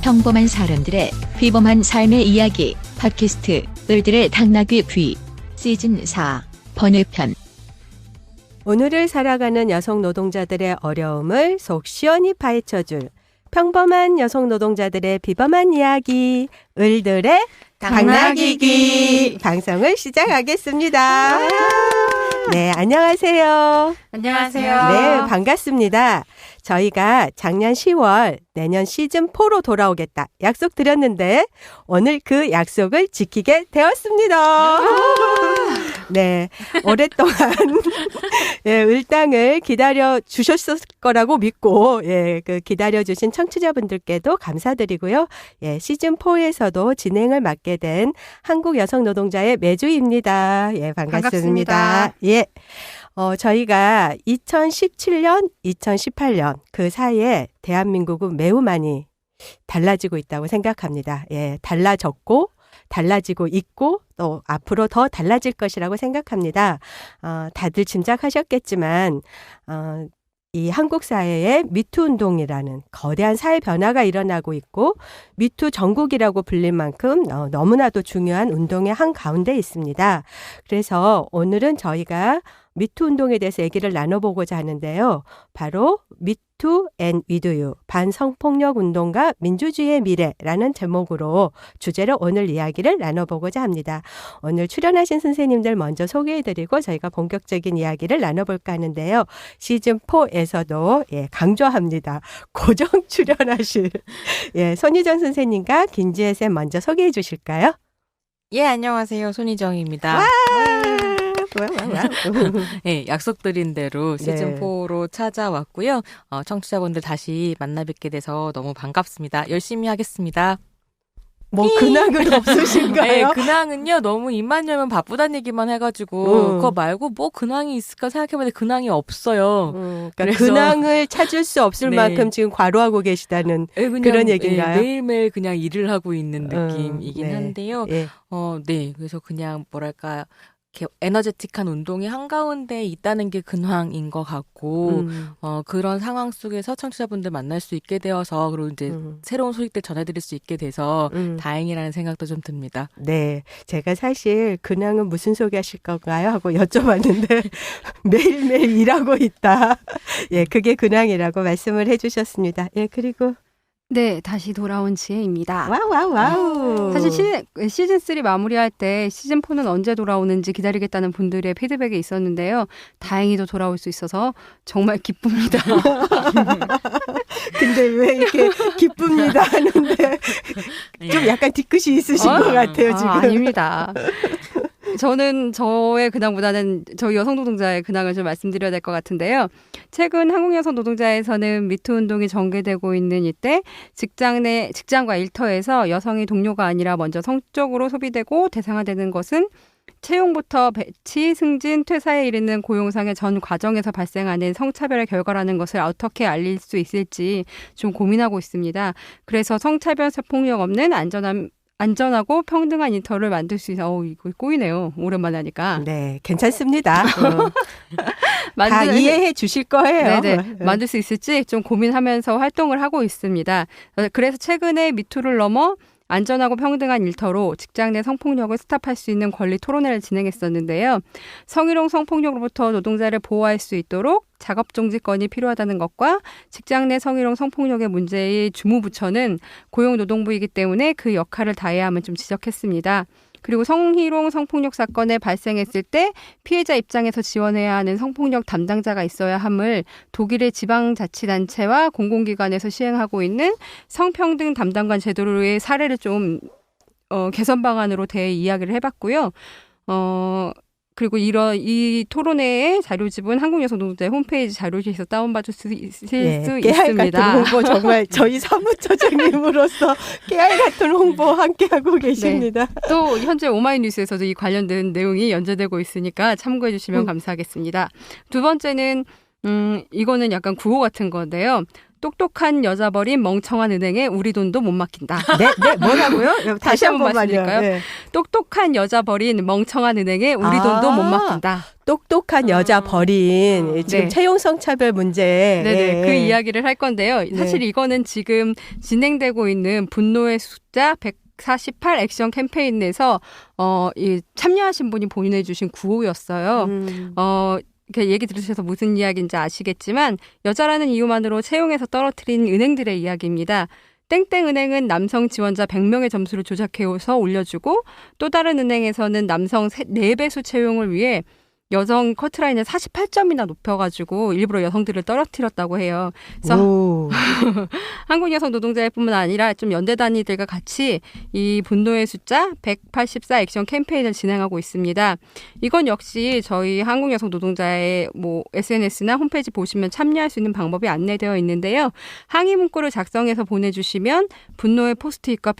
평범한 사람들의 비범한 삶의 이야기 팟캐스트 을들의 당나귀 귀 시즌 4 번외편. 오늘을 살아가는 여성 노동자들의 어려움을 속 시원히 파헤쳐줄 평범한 여성 노동자들의 비범한 이야기 을들의 당나귀 귀 방송을 시작하겠습니다. 네, 안녕하세요. 안녕하세요. 네, 반갑습니다. 저희가 작년 10월 내년 시즌4로 돌아오겠다 약속드렸는데 오늘 그 약속을 지키게 되었습니다. 네, 오랫동안 예, 을당을 기다려 주셨을 거라고 믿고 그 기다려주신 청취자분들께도 감사드리고요. 예, 시즌4에서도 진행을 맡게 된 한국 여성 노동자의 매주입니다. 예, 반갑습니다. 예. 저희가 2017년, 2018년 그 사이에 대한민국은 매우 많이 달라지고 있다고 생각합니다. 예, 달라졌고 달라지고 있고 또 앞으로 더 달라질 것이라고 생각합니다. 다들 짐작하셨겠지만 이 한국 사회에 미투 운동이라는 거대한 사회 변화가 일어나고 있고 미투 전국이라고 불릴 만큼 너무나도 중요한 운동의 한가운데 있습니다. 그래서 오늘은 저희가 미투 운동에 대해서 얘기를 나눠보고자 하는데요. 바로 미투 앤 위드유 반성폭력 운동과 민주주의의 미래라는 제목으로 주제로 오늘 이야기를 나눠보고자 합니다. 오늘 출연하신 선생님들 먼저 소개해드리고 저희가 본격적인 이야기를 나눠볼까 하는데요. 시즌4에서도 강조합니다. 고정 출연하실 손희정 선생님과 김지혜 쌤 먼저 소개해 주실까요? 예, 안녕하세요. 손희정입니다. 와! 네, 약속드린 대로 시즌4로 찾아왔고요. 청취자분들 다시 만나 뵙게 돼서 너무 반갑습니다. 열심히 하겠습니다. 뭐 근황은 없으신가요? 네, 근황은요. 너무 입만 열면 바쁘다는 얘기만 해가지고 그거 말고 뭐 근황이 있을까 생각해봤는데 근황이 없어요. 그러니까 근황을 찾을 수 없을 만큼 지금 과로하고 계시다는 그런 얘기인가요? 매일매일 그냥 일을 하고 있는 느낌이긴 한데요. 그래서 그냥 뭐랄까 이렇게 에너제틱한 운동이 한가운데 있다는 게 근황인 것 같고 그런 상황 속에서 청취자분들 만날 수 있게 되어서 그리고 이제 새로운 소식들 전해드릴 수 있게 돼서 다행이라는 생각도 좀 듭니다. 네, 제가 사실 근황은 무슨 소개하실 건가요? 하고 여쭤봤는데 매일매일 일하고 있다. 예, 그게 근황이라고 말씀을 해주셨습니다. 예, 그리고 네, 다시 돌아온 지혜입니다. 와우. 사실 시즌3 마무리할 때 시즌4는 언제 돌아오는지 기다리겠다는 분들의 피드백이 있었는데요. 다행히도 돌아올 수 있어서 정말 기쁩니다. 근데 왜 이렇게 기쁩니다 하는데 좀 약간 뒤끝이 있으신 것 같아요, 지금. 아닙니다. 저는 저의 근황보다는 저희 여성 노동자의 근황을 좀 말씀드려야 될 것 같은데요. 최근 한국 여성 노동자에서는 미투 운동이 전개되고 있는 이때 직장과 일터에서 여성이 동료가 아니라 먼저 성적으로 소비되고 대상화되는 것은 채용부터 배치, 승진, 퇴사에 이르는 고용상의 전 과정에서 발생하는 성차별의 결과라는 것을 어떻게 알릴 수 있을지 좀 고민하고 있습니다. 그래서 성차별, 성폭력 없는 안전하고 평등한 인터를 만들 수 있어. 이거 꼬이네요. 오랜만에 하니까. 네, 괜찮습니다. 다 이해해 주실 거예요. 네네. 만들 수 있을지 좀 고민하면서 활동을 하고 있습니다. 그래서 최근에 미투를 넘어 안전하고 평등한 일터로 직장 내 성폭력을 스탑할 수 있는 권리 토론회를 진행했었는데요. 성희롱 성폭력으로부터 노동자를 보호할 수 있도록 작업정지권이 필요하다는 것과 직장 내 성희롱 성폭력의 문제의 주무부처는 고용노동부이기 때문에 그 역할을 다해야 함을 좀 지적했습니다. 그리고 성희롱 성폭력 사건에 발생했을 때 피해자 입장에서 지원해야 하는 성폭력 담당자가 있어야 함을 독일의 지방자치단체와 공공기관에서 시행하고 있는 성평등 담당관 제도의 사례를 좀 개선 방안으로 대해 이야기를 해봤고요. 그리고 이 토론회의 자료집은 한국여성노동자의 홈페이지 자료실에서 다운받을 수 있습니다. 깨알 같은 홍보 정말 저희 사무처장님으로서 깨알 같은 홍보 함께하고 계십니다. 네. 또 현재 오마이뉴스에서도 이 관련된 내용이 연재되고 있으니까 참고해 주시면 감사하겠습니다. 두 번째는 이거는 약간 구호 같은 건데요. 똑똑한 여자 버린 멍청한 은행에 우리 돈도 못 맡긴다. 네, 뭐라고요? 다시 한번 말씀드릴까요? 네. 똑똑한 여자 버린 멍청한 은행에 우리 돈도 못 맡긴다. 똑똑한 여자 버린 지금 네. 채용성 차별 문제. 네네, 그 이야기를 할 건데요. 사실 이거는 지금 진행되고 있는 분노의 숫자 148 액션 캠페인에서 참여하신 분이 보내주신 구호였어요. 이렇게 얘기 들으셔서 무슨 이야기인지 아시겠지만 여자라는 이유만으로 채용에서 떨어뜨린 은행들의 이야기입니다. 땡땡은행은 남성 지원자 100명의 점수를 조작해서 올려주고 또 다른 은행에서는 남성 4배수 채용을 위해 여성 커트라인을 48점이나 높여가지고 일부러 여성들을 떨어뜨렸다고 해요. 그래서 한국여성노동자뿐만 아니라 좀 연대 단위들과 같이 이 분노의 숫자 184 액션 캠페인을 진행하고 있습니다. 이건 역시 저희 한국여성노동자의 SNS나 홈페이지 보시면 참여할 수 있는 방법이 안내되어 있는데요. 항의 문구를 작성해서 보내주시면 분노의 포스트잇과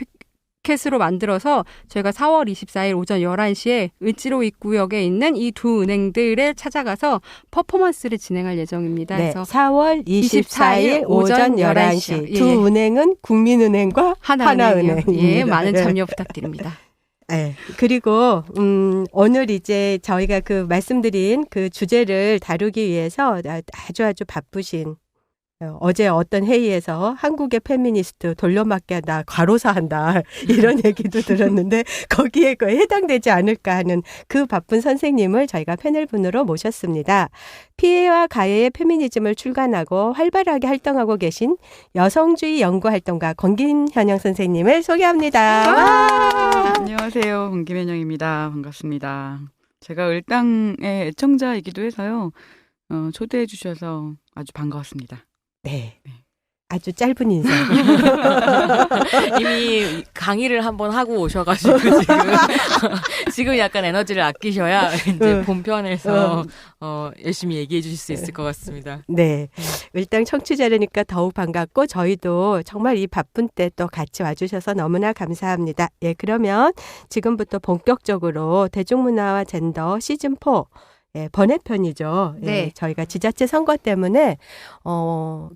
켓으로 만들어서 저희가 4월 24일 오전 11시에 을지로 입구역에 있는 이 두 은행들을 찾아가서 퍼포먼스를 진행할 예정입니다. 네, 그래서 4월 24일 오전 11시 두 은행은 국민은행과 하나은행. 예, 많은 참여 부탁드립니다. 네. 그리고 오늘 이제 저희가 그 말씀드린 그 주제를 다루기 위해서 아주 바쁘신 어제 어떤 회의에서 한국의 페미니스트 돌려막기 한다, 과로사한다 이런 얘기도 들었는데 거기에 해당되지 않을까 하는 그 바쁜 선생님을 저희가 패널분으로 모셨습니다. 피해와 가해의 페미니즘을 출간하고 활발하게 활동하고 계신 여성주의 연구활동가 권김현영 선생님을 소개합니다. 안녕하세요. 권김현영입니다. 반갑습니다. 제가 을당의 애청자이기도 해서요. 초대해 주셔서 아주 반가웠습니다. 네. 아주 짧은 인사. 이미 강의를 한번 하고 오셔가지고 지금 약간 에너지를 아끼셔야 이제 본편에서 열심히 얘기해 주실 수 있을 것 같습니다. 네. 일단 청취자라니까 더욱 반갑고 저희도 정말 이 바쁜 때 또 같이 와주셔서 너무나 감사합니다. 예, 그러면 지금부터 본격적으로 대중문화와 젠더 시즌4 예, 번외편이죠. 네. 예, 저희가 지자체 선거 때문에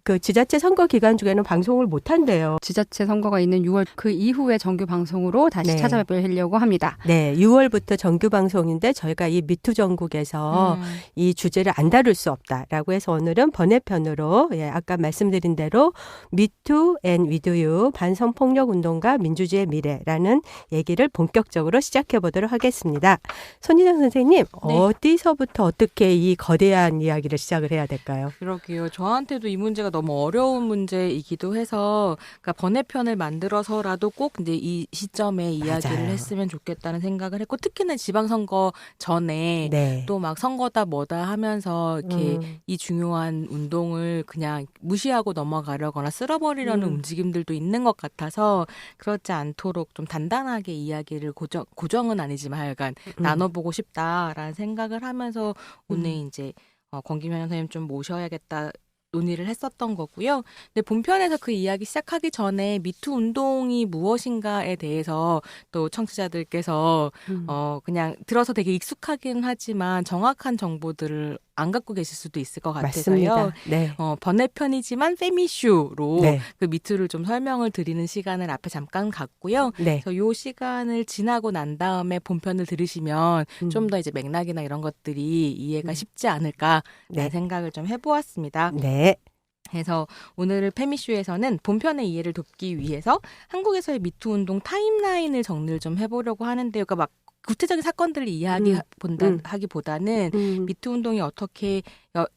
그 지자체 선거 기간 중에는 방송을 못 한대요. 지자체 선거가 있는 6월 그 이후에 정규 방송으로 다시 네. 찾아뵈려고 합니다. 네, 6월부터 정규 방송인데 저희가 이 미투 전국에서 이 주제를 안 다룰 수 없다라고 해서 오늘은 번외편으로 아까 말씀드린 대로 미투 앤 위드유 반성폭력 운동과 민주주의의 미래라는 얘기를 본격적으로 시작해 보도록 하겠습니다. 손희정 선생님, 네. 어디서부터 어떻게 이 거대한 이야기를 시작을 해야 될까요? 그러게요. 저한테도 이 문제가 너무 어려운 문제이기도 해서 그러니까 번외편을 만들어서라도 꼭 이제 이 시점에 이야기를 맞아요. 했으면 좋겠다는 생각을 했고 특히나 지방선거 전에 네. 또 막 선거다 뭐다 하면서 이렇게 이 중요한 운동을 그냥 무시하고 넘어가려거나 쓸어버리려는 움직임들도 있는 것 같아서 그렇지 않도록 좀 단단하게 이야기를 고정은 아니지만 하여간 나눠보고 싶다라는 생각을 하면서 오늘 이제 권김현 선생님 좀 모셔야겠다 논의를 했었던 거고요. 근데 본편에서 그 이야기 시작하기 전에 미투 운동이 무엇인가에 대해서 또 청취자들께서 그냥 들어서 되게 익숙하긴 하지만 정확한 정보들을 안 갖고 계실 수도 있을 것 같아서요. 맞습니다. 네. 번외편이지만 페미슈로 네. 그 미투를 좀 설명을 드리는 시간을 앞에 잠깐 갖고요. 네. 그래서 요 시간을 지나고 난 다음에 본편을 들으시면 좀 더 이제 맥락이나 이런 것들이 이해가 쉽지 않을까라는 네. 생각을 좀 해보았습니다. 네. 그래서 오늘 페미슈에서는 본편의 이해를 돕기 위해서 한국에서의 미투 운동 타임라인을 정리를 좀 해보려고 하는데요. 그러니까 막 구체적인 사건들을 이야기하기보다는 미투 운동이 어떻게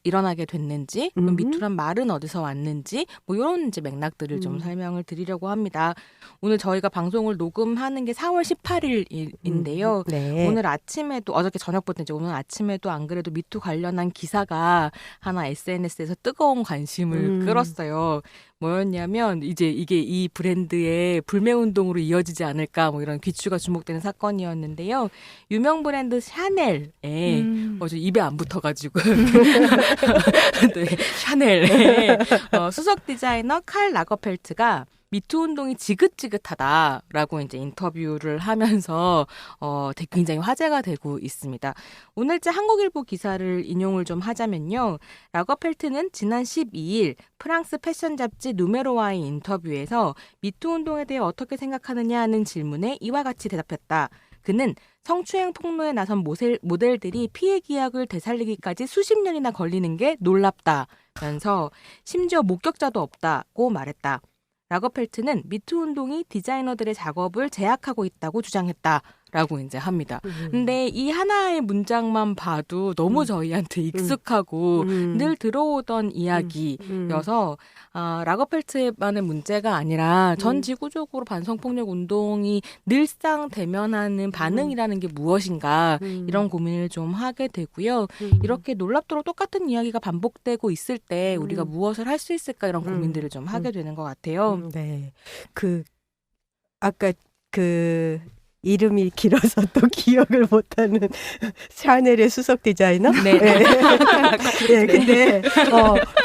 일어나게 됐는지, 미투란 말은 어디서 왔는지, 뭐 이런 이제 맥락들을 좀 설명을 드리려고 합니다. 오늘 저희가 방송을 녹음하는 게 4월 18일인데요. 네. 오늘 아침에도 어저께 저녁부터 이제 오늘 아침에도 안 그래도 미투 관련한 기사가 하나 SNS에서 뜨거운 관심을 끌었어요. 뭐였냐면 이제 이게 이 브랜드의 불매운동으로 이어지지 않을까 뭐 이런 귀추가 주목되는 사건이었는데요. 유명 브랜드 샤넬에 저 입에 안 붙어가지고 네, 샤넬의 수석 디자이너 칼 라거펠트가 미투 운동이 지긋지긋하다라고 이제 인터뷰를 하면서 굉장히 화제가 되고 있습니다. 오늘자 한국일보 기사를 인용을 좀 하자면요. 라거펠트는 지난 12일 프랑스 패션 잡지 누메로와의 인터뷰에서 미투 운동에 대해 어떻게 생각하느냐 하는 질문에 이와 같이 대답했다. 그는 성추행 폭로에 나선 모델들이 피해 기약을 되살리기까지 수십 년이나 걸리는 게 놀랍다면서 심지어 목격자도 없다고 말했다. 라거펠트는 미투 운동이 디자이너들의 작업을 제약하고 있다고 주장했다라고 이제 합니다. 근데 이 하나의 문장만 봐도 너무 저희한테 익숙하고 늘 들어오던 이야기여서 라거펠트만의 문제가 아니라 전 지구적으로 반성폭력 운동이 늘상 대면하는 반응이라는 게 무엇인가 이런 고민을 좀 하게 되고요. 이렇게 놀랍도록 똑같은 이야기가 반복되고 있을 때 우리가 무엇을 할 수 있을까 이런 고민들을 좀 하게 되는 것 같아요. 네. 아까 이름이 길어서 또 기억을 못하는 샤넬의 수석 디자이너? 네. 네. 근데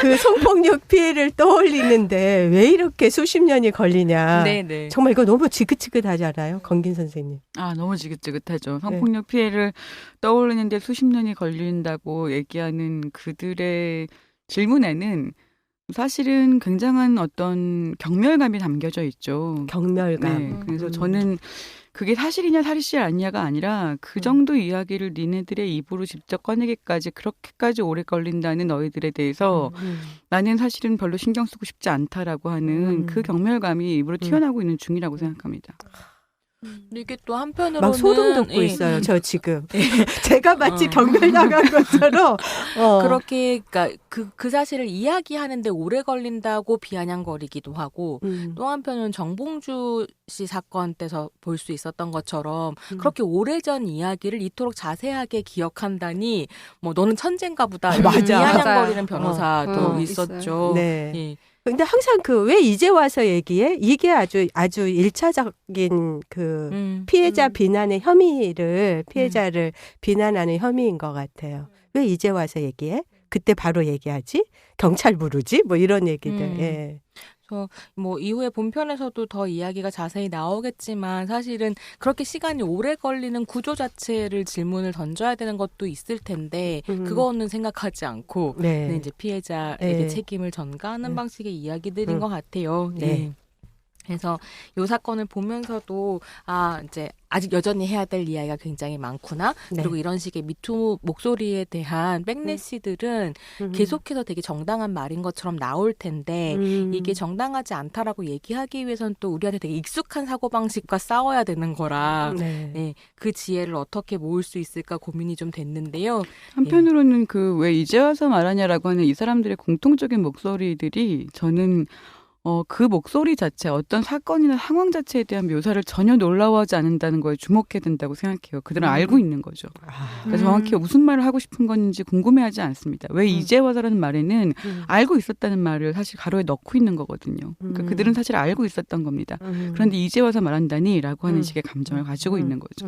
그 성폭력 피해를 떠올리는데 왜 이렇게 수십 년이 걸리냐. 네. 정말 이거 너무 지긋지긋하잖아요, 건긴 선생님. 너무 지긋지긋하죠. 성폭력 피해를 떠올리는데 수십 년이 걸린다고 얘기하는 그들의 질문에는 사실은 굉장한 어떤 경멸감이 담겨져 있죠. 경멸감. 네, 그래서 저는 그게 사실이냐 사실이 아니냐가 아니라 그 정도 이야기를 니네들의 입으로 직접 꺼내기까지 그렇게까지 오래 걸린다는 너희들에 대해서 나는 사실은 별로 신경 쓰고 싶지 않다라고 하는 그 경멸감이 입으로 튀어나오고 있는 중이라고 생각합니다. 이게 또 한편으로는 막 소름 돋고 있어요. 저 지금 제가 마치 경멸 나간 것처럼 그렇게 그러니까 그 사실을 이야기하는데 오래 걸린다고 비아냥거리기도 하고 또 한편은 정봉주 씨 사건 때서 볼 수 있었던 것처럼 그렇게 오래전 이야기를 이토록 자세하게 기억한다니 뭐 너는 천재인가 보다 이렇게 비아냥거리는 변호사도 있었죠. 네. 예. 근데 항상 왜 이제 와서 얘기해? 이게 아주 1차적인 피해자 비난의 혐의를 피해자를 비난하는 혐의인 것 같아요. 왜 이제 와서 얘기해? 그때 바로 얘기하지? 경찰 부르지? 뭐 이런 얘기들. 예. 그래서 뭐 이후에 본편에서도 더 이야기가 자세히 나오겠지만 사실은 그렇게 시간이 오래 걸리는 구조 자체를 질문을 던져야 되는 것도 있을 텐데 그거는 생각하지 않고 이제 피해자에게 책임을 전가하는 방식의 이야기들인 것 같아요. 네. 그래서 이 사건을 보면서도 이제 아직 여전히 해야 될 이야기가 굉장히 많구나. 그리고 이런 식의 미투 목소리에 대한 백래시들은 계속해서 되게 정당한 말인 것처럼 나올 텐데 이게 정당하지 않다라고 얘기하기 위해서는 또 우리한테 되게 익숙한 사고방식과 싸워야 되는 거라 그 지혜를 어떻게 모을 수 있을까 고민이 좀 됐는데요. 한편으로는 왜 이제 와서 말하냐라고 하는 이 사람들의 공통적인 목소리들이 저는 그 목소리 자체, 어떤 사건이나 상황 자체에 대한 묘사를 전혀 놀라워하지 않는다는 거에 주목해야 된다고 생각해요. 그들은 알고 있는 거죠. 그래서 정확히 무슨 말을 하고 싶은 건지 궁금해하지 않습니다. 왜 이제 와서라는 말에는 알고 있었다는 말을 사실 가로에 넣고 있는 거거든요. 그러니까 그들은 사실 알고 있었던 겁니다. 그런데 이제 와서 말한다니 라고 하는 식의 감정을 가지고 있는 거죠.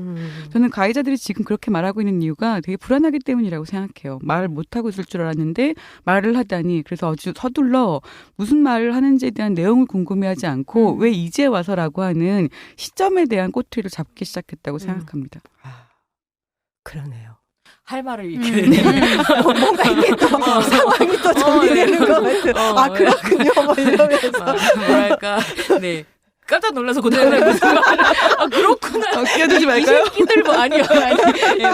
저는 가해자들이 지금 그렇게 말하고 있는 이유가 되게 불안하기 때문이라고 생각해요. 말을 못하고 있을 줄 알았는데 말을 하다니 그래서 아주 서둘러 무슨 말을 하는지에 대한 내용을 궁금해하지 않고 왜 이제 와서라고 하는 시점에 대한 꼬투리를 잡기 시작했다고 생각합니다. 그러네요. 할 말을 잃게 되네요. 뭔가 이게 또 상황이 또 정리되는 것 같아요. 그렇군요. 뭐 이러면서. 뭐랄까. 네. 깜짝 놀라서 그다음에 무슨 말을 그렇구나. 끼어들지 말까요? 이 새끼들 아니요.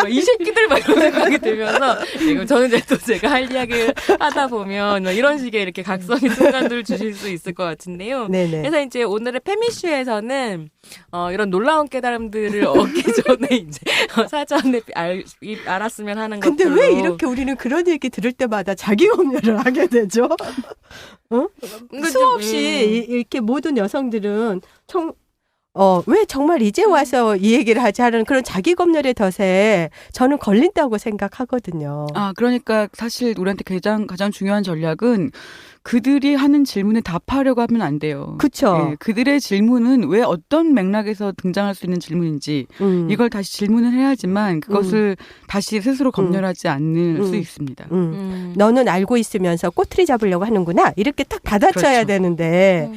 이 새끼들 이런 생각이 들면서 그럼 저는 이제 또 제가 할 이야기를 하다 보면 이런 식의 이렇게 각성의 순간들을 주실 수 있을 것 같은데요. 네네. 그래서 이제 오늘의 페미슈에서는 이런 놀라운 깨달음들을 얻기 전에 이제 사전에 알았으면 하는 것들로. 근데 왜 이렇게 우리는 그런 얘기 들을 때마다 자기 검열을 하게 되죠? 수없이 이렇게 모든 여성들은 왜 정말 이제 와서 이 얘기를 하지 하는 그런 자기 검열의 덫에 저는 걸린다고 생각하거든요. 그러니까 사실 우리한테 가장 중요한 전략은 그들이 하는 질문에 답하려고 하면 안 돼요. 그렇죠. 네, 그들의 질문은 왜 어떤 맥락에서 등장할 수 있는 질문인지 이걸 다시 질문을 해야지만 그것을 다시 스스로 검열하지 않을 수 있습니다. 너는 알고 있으면서 꼬투리 잡으려고 하는구나. 이렇게 딱 받아쳐야 그렇죠. 되는데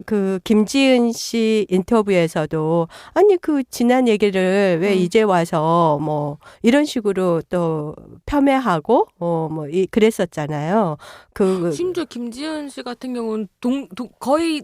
그 김지은 씨 인터뷰에서도 아니 그 지난 얘기를 왜 이제 와서 뭐 이런 식으로 또 폄훼하고 뭐 그랬었잖아요. 심지어 김지은 씨 같은 경우는 거의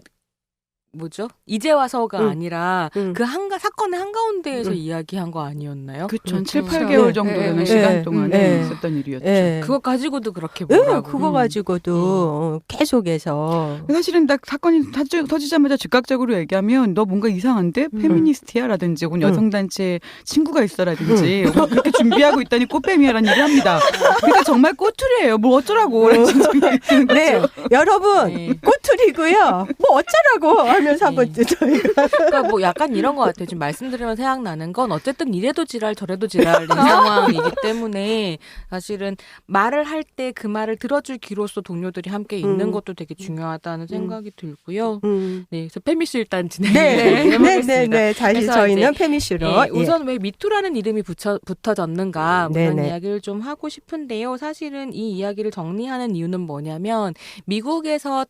뭐죠? 이제 와서가 아니라 그 사건의 한가운데에서 이야기한 거 아니었나요? 그렇죠. 한 7, 8개월 정도 되는 시간 동안에 있었던 일이었죠. 그거 가지고도 그렇게 뭐라고. 그거 가지고도 계속해서. 사실은 딱 사건이 터지자마자 즉각적으로 얘기하면 너 뭔가 이상한데? 페미니스트야? 라든지 혹은 여성단체에 친구가 있어라든지 그렇게 준비하고 있다니 꽃뱀이야라는 얘기를 합니다. 그러니까 정말 꼬투리예요. 뭐 어쩌라고. 네, 여러분 꼬투리고요. 뭐 어쩌라고 하면서 한번 저희가 그러니까 뭐 약간 이런 것 같아요. 지금 말씀드리면 생각나는 건 어쨌든 이래도 지랄 저래도 지랄인 상황이기 때문에 사실은 말을 할 때 그 말을 들어줄 기로서 동료들이 함께 있는 것도 되게 중요하다는 생각이 들고요. 네, 그래서 페미슈 일단 진행해보겠습니다. 네. 다시 저희는 페미슈로. 우선 왜 미투라는 이름이 붙어졌는가 그런 이야기를 좀 하고 싶은데요. 사실은 이 이야기를 정리하는 이유는 뭐냐면 미국에서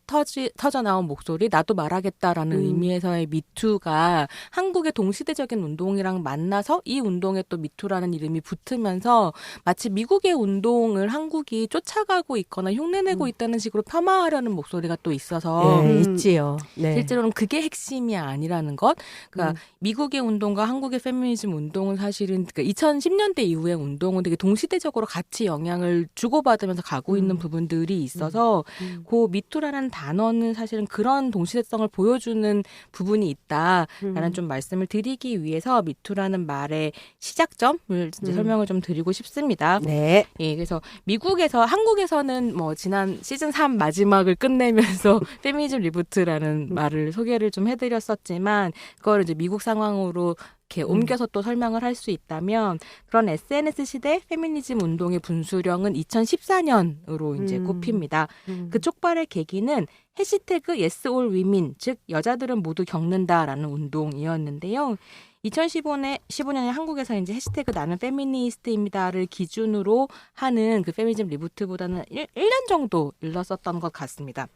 터져나온 목소리 나도 말하겠다라는 의미에서의 미투가 한국의 동시대적인 운동이랑 만나서 이 운동에 또 미투라는 이름이 붙으면서 마치 미국의 운동을 한국이 쫓아가고 있거나 흉내내고 있다는 식으로 폄하하려는 목소리가 또 있어서 있지요. 네. 실제로는 그게 핵심이 아니라는 것. 그러니까 미국의 운동과 한국의 페미니즘 운동은 사실은 그러니까 2010년대 이후의 운동은 되게 동시대적으로 같이 영향을 주고받으면서 가고 있는 부분들이 있어서 그 미투라는 단어는 사실은 그런 동시대성을 보여주는 부분이 있다라는 좀 말씀을 드리기 위해서 미투라는 말의 시작점을 이제 설명을 좀 드리고 싶습니다. 네. 예, 그래서 미국에서 한국에서는 뭐 지난 시즌 3 마지막을 끝내면서 페미니즘 리부트라는 말을 소개를 좀 해드렸었지만 그걸 이제 미국 상황으로 이렇게 옮겨서 또 설명을 할 수 있다면 그런 SNS 시대 페미니즘 운동의 분수령은 2014년으로 이제 꼽힙니다. 그 촉발의 계기는 해시태그 Yes All Women, 즉 여자들은 모두 겪는다라는 운동이었는데요. 2015년에 한국에서 이제 해시태그 나는 페미니스트입니다를 기준으로 하는 그 페미니즘 리부트보다는 1년 정도 일렀었던 것 같습니다.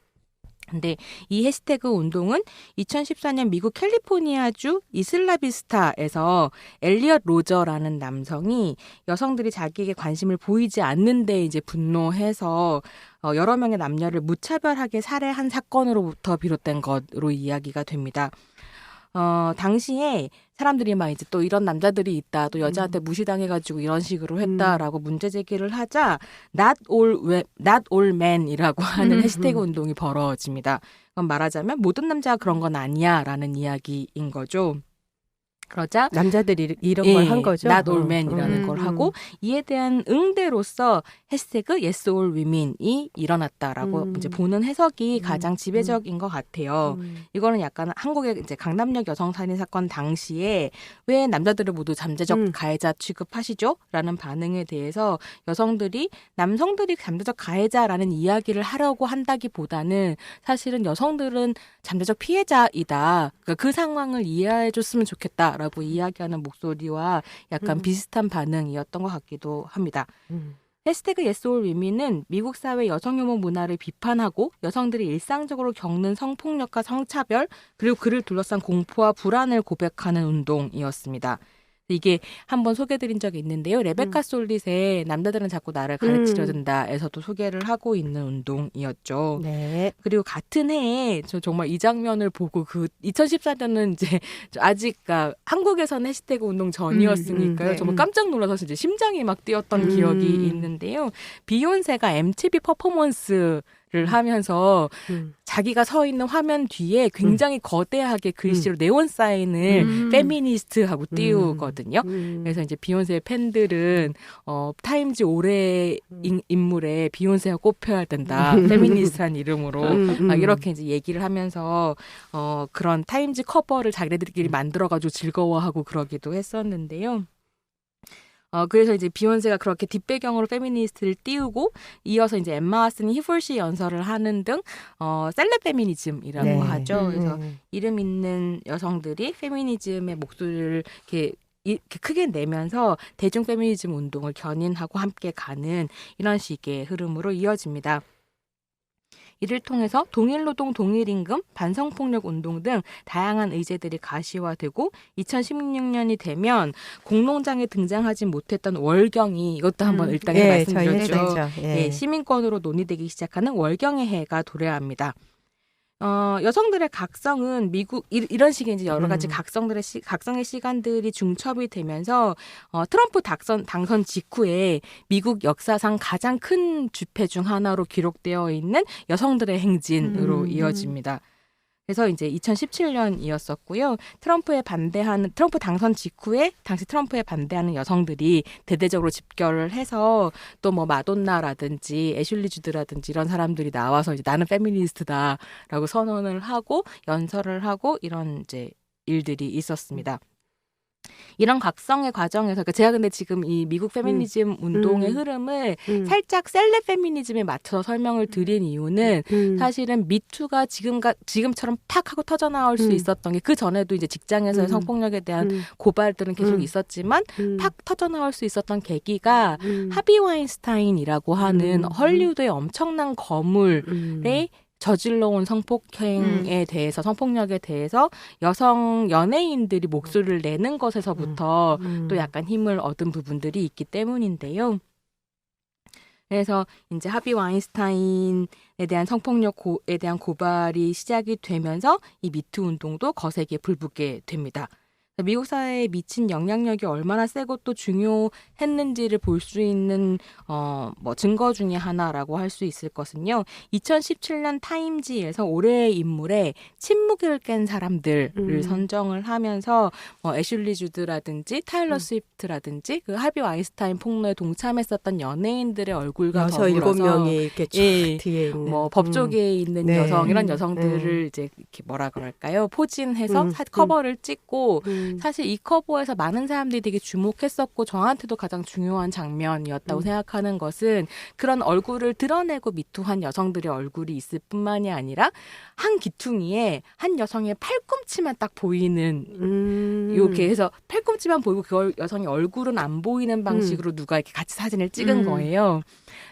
근데 이 해시태그 운동은 2014년 미국 캘리포니아주 이슬라비스타에서 엘리엇 로저라는 남성이 여성들이 자기에게 관심을 보이지 않는데 이제 분노해서 여러 명의 남녀를 무차별하게 살해한 사건으로부터 비롯된 것으로 이야기가 됩니다. 당시에 사람들이 막 이제 또 이런 남자들이 있다, 또 여자한테 무시당해가지고 이런 식으로 했다라고 문제 제기를 하자 not all men이라고 하는 해시태그 운동이 벌어집니다. 그럼 말하자면 모든 남자가 그런 건 아니야라는 이야기인 거죠. 그러자 남자들이 이런 걸 한 거죠. not all men이라는 걸 하고 이에 대한 응대로서 해시태그 yes all women이 일어났다라고 이제 보는 해석이 가장 지배적인 것 같아요. 이거는 약간 한국의 이제 강남역 여성 살인 사건 당시에 왜 남자들을 모두 잠재적 가해자 취급하시죠? 라는 반응에 대해서 여성들이 남성들이 잠재적 가해자라는 이야기를 하려고 한다기보다는 사실은 여성들은 잠재적 피해자이다. 그러니까 그 상황을 이해해줬으면 좋겠다라고 이야기하는 목소리와 약간 비슷한 반응이었던 것 같기도 합니다. 해시태그 Yes All Women은 미국 사회 여성 혐오 문화를 비판하고 여성들이 일상적으로 겪는 성폭력과 성차별 그리고 그를 둘러싼 공포와 불안을 고백하는 운동이었습니다. 이게 한번 소개드린 적이 있는데요. 레베카 솔릿의 남자들은 자꾸 나를 가르치려 든다에서도 소개를 하고 있는 운동이었죠. 네. 그리고 같은 해에 저 정말 이 장면을 보고 그 2014년은 이제 아직 한국에서는 해시태그 운동 전이었으니까요. 네. 정말 깜짝 놀라서 이제 심장이 막 뛰었던 기억이 있는데요. 비욘세가 MTV 퍼포먼스 를 하면서 자기가 서 있는 화면 뒤에 굉장히 거대하게 글씨로 네온 사인을 페미니스트하고 띄우거든요. 그래서 이제 비욘세의 팬들은 타임즈 올해 인물에 비욘세가 꼽혀야 된다. 페미니스트란 이름으로 이렇게 이제 얘기를 하면서 그런 타임즈 커버를 자기들끼리 만들어가지고 즐거워하고 그러기도 했었는데요. 그래서 이제 비욘세가 그렇게 뒷배경으로 페미니스트를 띄우고 이어서 이제 엠마 왓슨이 히폴시 연설을 하는 등 셀럽 페미니즘이라고 하죠. 그래서 이름 있는 여성들이 페미니즘의 목소리를 이렇게 크게 내면서 대중 페미니즘 운동을 견인하고 함께 가는 이런 식의 흐름으로 이어집니다. 이를 통해서 동일노동 동일임금, 반성폭력 운동 등 다양한 의제들이 가시화되고 2016년이 되면 공농장에 등장하지 못했던 월경이 이것도 한번 일단 말씀드렸죠. 시민권으로 논의되기 시작하는 월경의 해가 도래합니다. 여성들의 각성은 미국 이런 식의 이제 여러 가지 각성의 시간들이 중첩이 되면서 트럼프 당선 직후에 미국 역사상 가장 큰 집회 중 하나로 기록되어 있는 여성들의 행진으로 이어집니다. 그래서 이제 2017년이었었고요. 트럼프 당선 직후에 당시 트럼프에 반대하는 여성들이 대대적으로 집결을 해서 또 뭐 마돈나라든지 애슐리 주드라든지 이런 사람들이 나와서 이제 나는 페미니스트다라고 선언을 하고 연설을 하고 이런 이제 일들이 있었습니다. 이런 각성의 과정에서 제가 근데 지금 이 미국 페미니즘 운동의 흐름을 살짝 셀럽 페미니즘에 맞춰서 설명을 드린 이유는 사실은 미투가 지금처럼 팍 하고 터져나올 수 있었던 게 그 전에도 이제 직장에서의 성폭력에 대한 고발들은 계속 있었지만 팍 터져나올 수 있었던 계기가 하비 와인스타인이라고 하는 헐리우드의 엄청난 거물의 저질러온 성폭행에 대해서 성폭력에 대해서 여성 연예인들이 목소리를 내는 것에서부터 또 약간 힘을 얻은 부분들이 있기 때문인데요. 그래서 이제 하비 와인스타인에 대한 성폭력에 대한 고발이 시작이 되면서 이 미투 운동도 거세게 불붙게 됩니다. 미국 사회에 미친 영향력이 얼마나 세고 또 중요했는지를 볼 수 있는 증거 중에 하나라고 할 수 있을 것은요. 2017년 타임지에서 올해의 인물에 침묵을 깬 사람들을 선정을 하면서 애슐리 주드라든지 타일러 스위프트라든지 그 하비 와인스타인 폭로에 동참했었던 연예인들의 얼굴과 6-7명이 이렇게 뒤에 있는 법조계에 있는 여성 이런 여성들을 이제 이렇게 뭐라 그럴까요? 포진해서 커버를 찍고 사실 이 커버에서 많은 사람들이 되게 주목했었고 저한테도 가장 중요한 장면이었다고 생각하는 것은 그런 얼굴을 드러내고 미투한 여성들의 얼굴이 있을 뿐만이 아니라 한 기퉁이에 한 여성의 팔꿈치만 딱 보이는 이렇게 해서 팔꿈치만 보이고 그 여성의 얼굴은 안 보이는 방식으로 누가 이렇게 같이 사진을 찍은 거예요.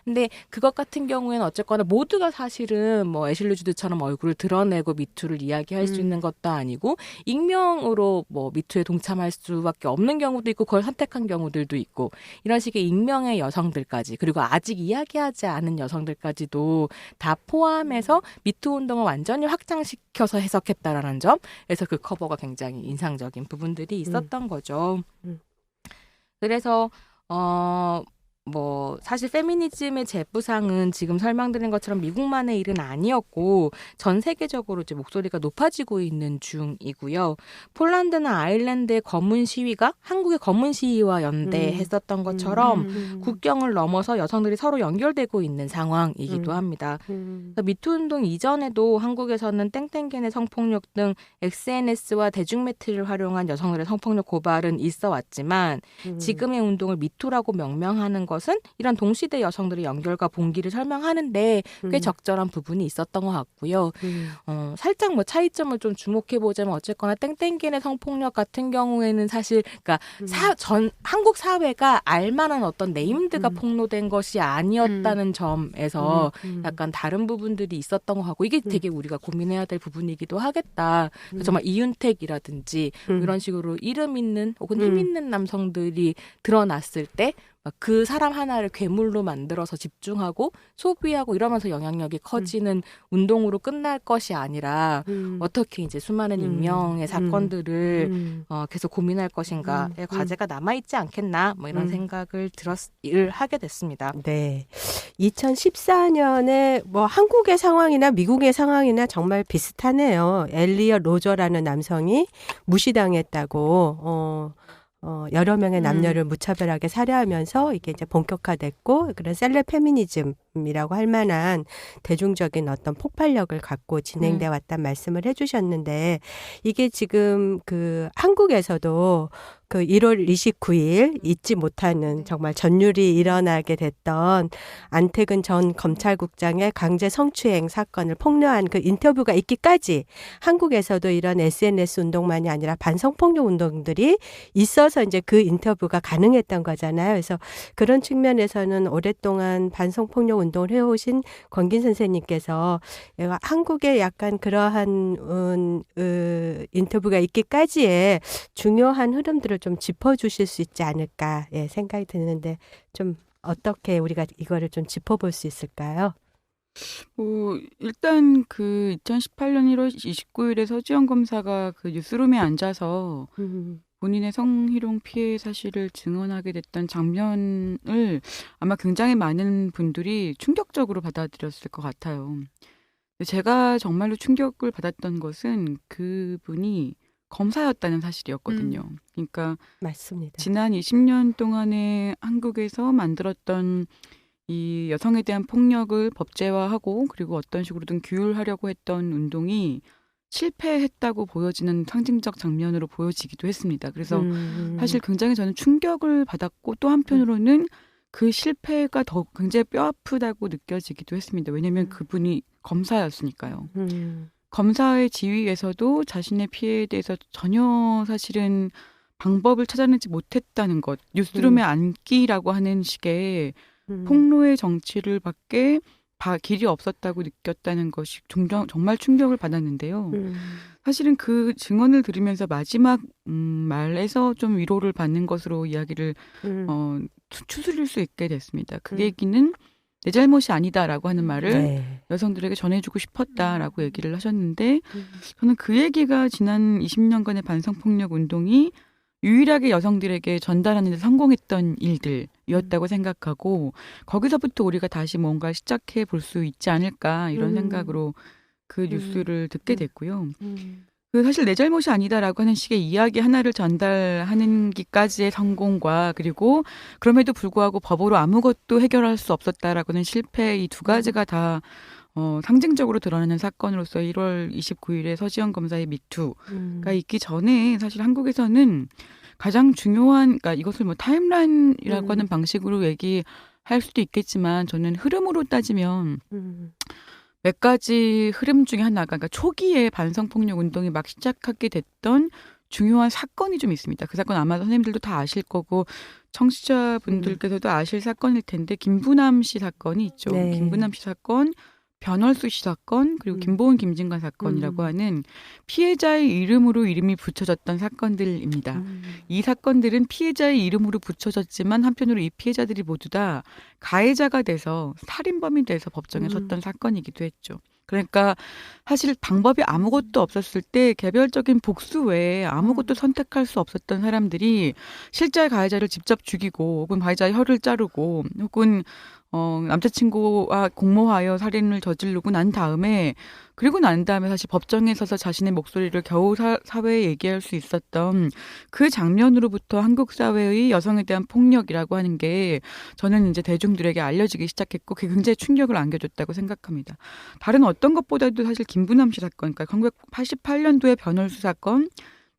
근데 그것 같은 경우에는 어쨌거나 모두가 사실은 뭐 애슐리 주드처럼 얼굴을 드러내고 미투를 이야기할 수 있는 것도 아니고 익명으로 뭐 미투에 동참할 수밖에 없는 경우도 있고 그걸 선택한 경우들도 있고 이런 식의 익명의 여성들까지 그리고 아직 이야기하지 않은 여성들까지도 다 포함해서 미투 운동을 완전히 확장시켜서 해석했다라는 점에서 그 커버가 굉장히 인상적인 부분들이 있었던 거죠. 그래서 사실 페미니즘의 재부상은 지금 설명드린 것처럼 미국만의 일은 아니었고 전 세계적으로 이제 목소리가 높아지고 있는 중이고요. 폴란드나 아일랜드의 검은 시위가 한국의 검은 시위와 연대했었던 것처럼 국경을 넘어서 여성들이 서로 연결되고 있는 상황이기도 합니다. 미투 운동 이전에도 한국에서는 땡땡견의 성폭력 등 SNS와 대중매체를 활용한 여성들의 성폭력 고발은 있어 왔지만 지금의 운동을 미투라고 명명하는 것은 이런 동시대 여성들의 연결과 봉기를 설명하는데 꽤 적절한 부분이 있었던 것 같고요. 살짝 차이점을 좀 주목해보자면 어쨌거나 땡땡견의 성폭력 같은 경우에는 사실 그러니까 한국 사회가 알만한 어떤 네임드가 폭로된 것이 아니었다는 점에서 약간 다른 부분들이 있었던 것 같고 이게 되게 우리가 고민해야 될 부분이기도 하겠다. 정말 이윤택이라든지 이런 식으로 이름 있는 혹은 힘 있는 남성들이 드러났을 때 그 사람 하나를 괴물로 만들어서 집중하고 소비하고 이러면서 영향력이 커지는 운동으로 끝날 것이 아니라 어떻게 이제 수많은 익명의 사건들을 계속 고민할 것인가의 과제가 남아있지 않겠나 이런 생각을 하게 됐습니다. 네. 2014년에 한국의 상황이나 미국의 상황이나 정말 비슷하네요. 엘리엇 로저라는 남성이 무시당했다고 여러 명의 남녀를 무차별하게 살해하면서 이게 이제 본격화됐고 그런 셀럽 페미니즘이라고 할 만한 대중적인 어떤 폭발력을 갖고 진행돼 왔단 말씀을 해주셨는데 이게 지금 그 한국에서도 그 1월 29일 잊지 못하는 정말 전율이 일어나게 됐던 안태근 전 검찰국장의 강제 성추행 사건을 폭로한 그 인터뷰가 있기까지 한국에서도 이런 SNS 운동만이 아니라 반성폭력 운동들이 있어서 이제 그 인터뷰가 가능했던 거잖아요. 그래서 그런 측면에서는 오랫동안 반성폭력 운동을 해오신 권긴 선생님께서 한국에 약간 그러한 인터뷰가 있기까지의 중요한 흐름들을 좀 짚어주실 수 있지 않을까 생각이 드는데 좀 어떻게 우리가 이거를 좀 짚어볼 수 있을까요? 일단 그 2018년 1월 29일에 서지영 검사가 그 뉴스룸에 앉아서 본인의 성희롱 피해 사실을 증언하게 됐던 장면을 아마 굉장히 많은 분들이 충격적으로 받아들였을 것 같아요. 제가 정말로 충격을 받았던 것은 그분이 검사였다는 사실이었거든요. 그러니까 맞습니다. 지난 20년 동안에 한국에서 만들었던 이 여성에 대한 폭력을 법제화하고 그리고 어떤 식으로든 규율하려고 했던 운동이 실패했다고 보여지는 상징적 장면으로 보여지기도 했습니다. 그래서 사실 굉장히 저는 충격을 받았고 또 한편으로는 그 실패가 더 굉장히 뼈아프다고 느껴지기도 했습니다. 왜냐하면 그분이 검사였으니까요. 검사의 지위에서도 자신의 피해에 대해서 전혀 사실은 방법을 찾아내지 못했다는 것. 뉴스룸에 앉기라고 하는 식의 폭로의 정치를 밖에 길이 없었다고 느꼈다는 것이 정말 충격을 받았는데요. 사실은 그 증언을 들으면서 마지막 말에서 좀 위로를 받는 것으로 이야기를 추스릴 수 있게 됐습니다. 그 얘기는 내 잘못이 아니다라고 하는 말을 여성들에게 전해주고 싶었다라고 얘기를 하셨는데 저는 그 얘기가 지난 20년간의 반성폭력 운동이 유일하게 여성들에게 전달하는 데 성공했던 일들이었다고 생각하고 거기서부터 우리가 다시 뭔가 시작해 볼 수 있지 않을까 이런 생각으로 그 뉴스를 듣게 됐고요. 그 사실 내 잘못이 아니다라고 하는 식의 이야기 하나를 전달하는 기까지의 성공과 그리고 그럼에도 불구하고 법으로 아무것도 해결할 수 없었다라고 하는 실패 이 두 가지가 다 상징적으로 드러나는 사건으로서 1월 29일에 서지영 검사의 미투가 있기 전에 사실 한국에서는 가장 중요한 그러니까 이것을 뭐 타임라인이라고 하는 방식으로 얘기할 수도 있겠지만 저는 흐름으로 따지면 몇 가지 흐름 중에 하나가 그러니까 초기에 반성폭력 운동이 막 시작하게 됐던 중요한 사건이 좀 있습니다. 그 사건 아마 선생님들도 다 아실 거고 청취자분들께서도 아실 사건일 텐데 김부남 씨 사건이 있죠. 네. 김부남 씨 사건, 변월수 씨 사건, 그리고 김보은 김진관 사건이라고 하는 피해자의 이름으로 이름이 붙여졌던 사건들입니다. 이 사건들은 피해자의 이름으로 붙여졌지만 한편으로 이 피해자들이 모두 다 가해자가 돼서 살인범이 돼서 법정에 섰던 사건이기도 했죠. 그러니까 사실 방법이 아무것도 없었을 때 개별적인 복수 외에 아무것도 선택할 수 없었던 사람들이 실제 가해자를 직접 죽이고 혹은 가해자의 혀를 자르고 혹은 남자친구와 공모하여 살인을 저지르고 난 다음에 사실 법정에 서서 자신의 목소리를 겨우 사회에 얘기할 수 있었던 그 장면으로부터 한국 사회의 여성에 대한 폭력이라고 하는 게 저는 이제 대중들에게 알려지기 시작했고 그게 굉장히 충격을 안겨줬다고 생각합니다. 다른 어떤 것보다도 사실 김부남 씨 사건, 그러니까 1988년도에 변월수 사건,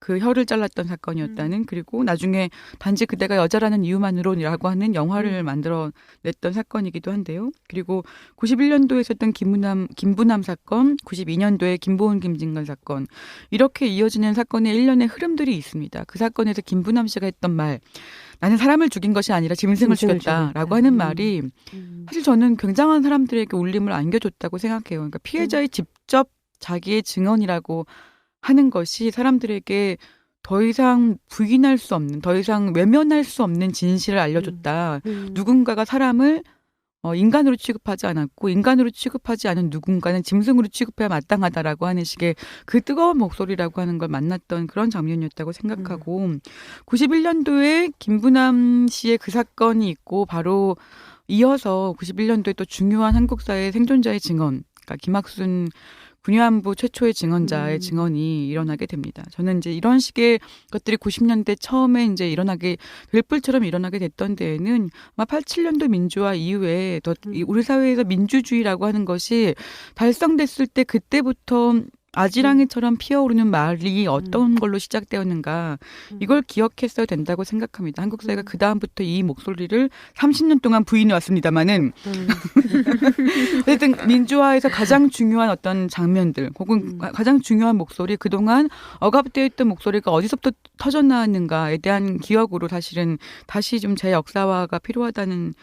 그 혀를 잘랐던 사건이었다는 그리고 나중에 단지 그대가 여자라는 이유만으로라고 하는 영화를 만들어냈던 사건이기도 한데요. 그리고 91년도에 있었던 김부남 사건, 92년도에 김보은 김진관 사건 이렇게 이어지는 사건의 일련의 흐름들이 있습니다. 그 사건에서 김부남 씨가 했던 말 나는 사람을 죽인 것이 아니라 짐승을 죽였다라고 하는 말이 사실 저는 굉장한 사람들에게 울림을 안겨줬다고 생각해요. 그러니까 피해자의 직접 자기의 증언이라고 하는 것이 사람들에게 더 이상 부인할 수 없는, 더 이상 외면할 수 없는 진실을 알려줬다. 누군가가 사람을 인간으로 취급하지 않았고 인간으로 취급하지 않은 누군가는 짐승으로 취급해야 마땅하다라고 하는 식의 그 뜨거운 목소리라고 하는 걸 만났던 그런 장면이었다고 생각하고 91년도에 김부남 씨의 그 사건이 있고 바로 이어서 91년도에 또 중요한 한국 사회의 생존자의 증언, 그러니까 김학순 군위안부 최초의 증언자의 증언이 일어나게 됩니다. 저는 이제 이런 식의 것들이 90년대 처음에 이제 들불처럼 일어나게 됐던 데에는 아마 87년도 민주화 이후에 더 우리 사회에서 민주주의라고 하는 것이 달성됐을 때 그때부터 아지랑이처럼 피어오르는 말이 어떤 걸로 시작되었는가 이걸 기억했어야 된다고 생각합니다. 한국 사회가 그 다음부터 이 목소리를 30년 동안 부인해 왔습니다마는 어쨌든 민주화에서 가장 중요한 어떤 장면들 혹은 가장 중요한 목소리 그동안 억압되어 있던 목소리가 어디서부터 터져나왔는가에 대한 기억으로 사실은 다시 좀 재역사화가 필요하다는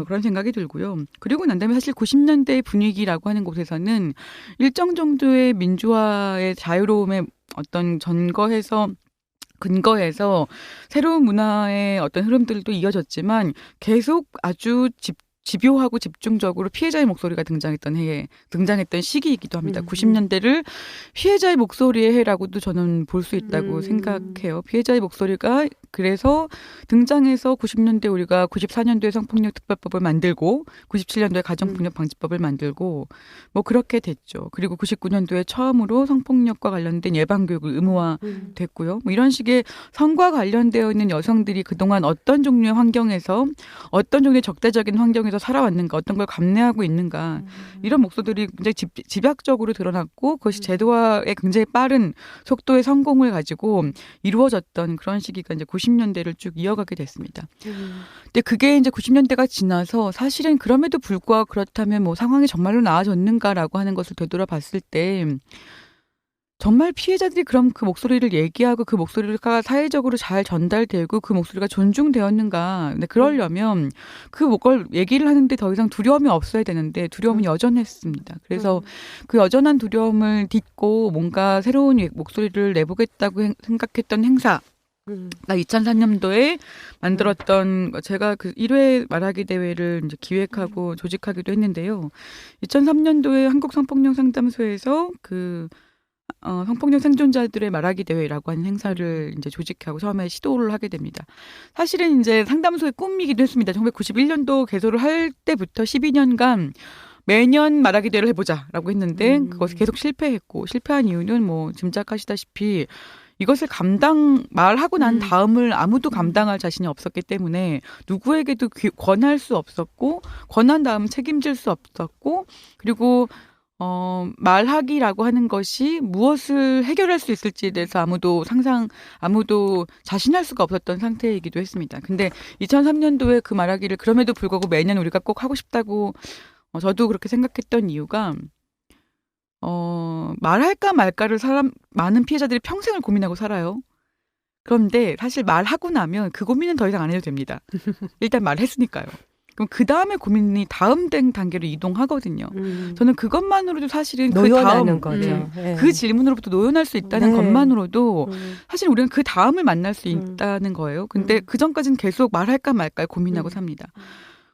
그런 생각이 들고요. 그리고 난 다음에 사실 90년대 분위기라고 하는 곳에서는 일정 정도의 민주화의 자유로움에 어떤 근거해서 새로운 문화의 어떤 흐름들도 이어졌지만 계속 아주 집요하고 집중적으로 피해자의 목소리가 등장했던 시기이기도 합니다. 90년대를 피해자의 목소리의 해라고도 저는 볼 수 있다고 생각해요. 피해자의 목소리가 그래서 등장해서 90년대 우리가 94년도에 성폭력 특별법을 만들고 97년도에 가정폭력 방지법을 만들고 뭐 그렇게 됐죠. 그리고 99년도에 처음으로 성폭력과 관련된 예방교육을 의무화됐고요. 뭐 이런 식의 성과 관련되어 있는 여성들이 그동안 어떤 종류의 환경에서 어떤 종류의 적대적인 환경에서 살아왔는가 어떤 걸 감내하고 있는가 이런 목소리들이 굉장히 집약적으로 드러났고 그것이 제도화의 굉장히 빠른 속도의 성공을 가지고 이루어졌던 그런 시기가 이제 90년대를 쭉 이어가게 됐습니다. 근데 그게 이제 90년대가 지나서 사실은 그럼에도 불구하고 그렇다면 뭐 상황이 정말로 나아졌는가라고 하는 것을 되돌아봤을 때 정말 피해자들이 그럼 그 목소리를 얘기하고 그 목소리가 사회적으로 잘 전달되고 그 목소리가 존중되었는가. 근데 그러려면 그걸 얘기를 하는데 더 이상 두려움이 없어야 되는데 두려움은 여전했습니다. 그래서 그 여전한 두려움을 딛고 뭔가 새로운 목소리를 내보겠다고 생각했던 행사. 나 2003년도에 만들었던 제가 그 1회 말하기 대회를 이제 기획하고 조직하기도 했는데요. 2003년도에 한국 성폭력 상담소에서 그 성폭력 생존자들의 말하기 대회라고 하는 행사를 이제 조직하고 처음에 시도를 하게 됩니다. 사실은 이제 상담소의 꿈이기도 했습니다. 1991년도 개소를 할 때부터 12년간 매년 말하기 대회를 해보자라고 했는데 그것을 계속 실패했고 실패한 이유는 뭐 짐작하시다시피 이것을 말하고 난 다음을 아무도 감당할 자신이 없었기 때문에 누구에게도 권할 수 없었고 권한 다음 책임질 수 없었고 그리고 말하기라고 하는 것이 무엇을 해결할 수 있을지에 대해서 아무도 자신할 수가 없었던 상태이기도 했습니다. 근데 2003년도에 그 말하기를 그럼에도 불구하고 매년 우리가 꼭 하고 싶다고 저도 그렇게 생각했던 이유가 말할까 말까를 많은 피해자들이 평생을 고민하고 살아요. 그런데 사실 말하고 나면 그 고민은 더 이상 안 해도 됩니다. 일단 말했으니까요. 그럼 그 다음에 고민이 다음 단계로 이동하거든요. 저는 그것만으로도 사실은 노연하는 거죠. 그 질문으로부터 노연할 수 있다는 것만으로도 사실 우리는 그 다음을 만날 수 있다는 거예요. 근데 그 전까지는 계속 말할까 말까 고민하고 삽니다.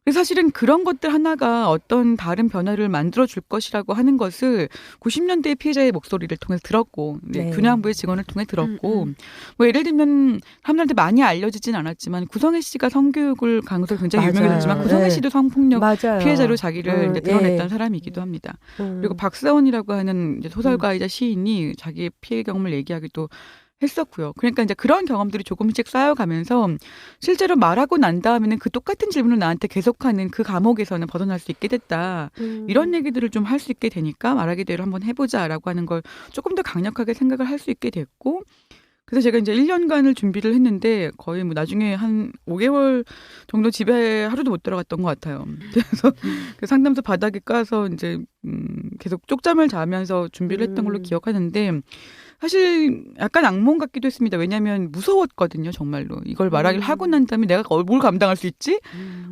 그래서 사실은 그런 것들 하나가 어떤 다른 변화를 만들어줄 것이라고 하는 것을 90년대 피해자의 목소리를 통해서 들었고 교양부의 직원을 통해 들었고 뭐 예를 들면 사람들한테 많이 알려지진 않았지만 구성애 씨가 성교육을 강조해서 굉장히 유명해졌지만 구성애 씨도 성폭력 피해자로 자기를 이제 드러냈던 사람이기도 합니다. 그리고 박사원이라고 하는 이제 소설가이자 시인이 자기의 피해 경험을 얘기하기도 했었고요. 그러니까 이제 그런 경험들이 조금씩 쌓여가면서 실제로 말하고 난 다음에는 그 똑같은 질문을 나한테 계속하는 그 감옥에서는 벗어날 수 있게 됐다. 이런 얘기들을 좀 할 수 있게 되니까 말하기 대회를 한번 해보자라고 하는 걸 조금 더 강력하게 생각을 할 수 있게 됐고 그래서 제가 이제 1년간을 준비를 했는데 거의 뭐 나중에 한 5개월 정도 집에 하루도 못 들어갔던 것 같아요. 그래서 그 상담소 바닥에 까서 이제 계속 쪽잠을 자면서 준비를 했던 걸로 기억하는데 사실 약간 악몽 같기도 했습니다. 왜냐하면 무서웠거든요. 정말로. 이걸 말하기를 하고 난 다음에 내가 뭘 감당할 수 있지?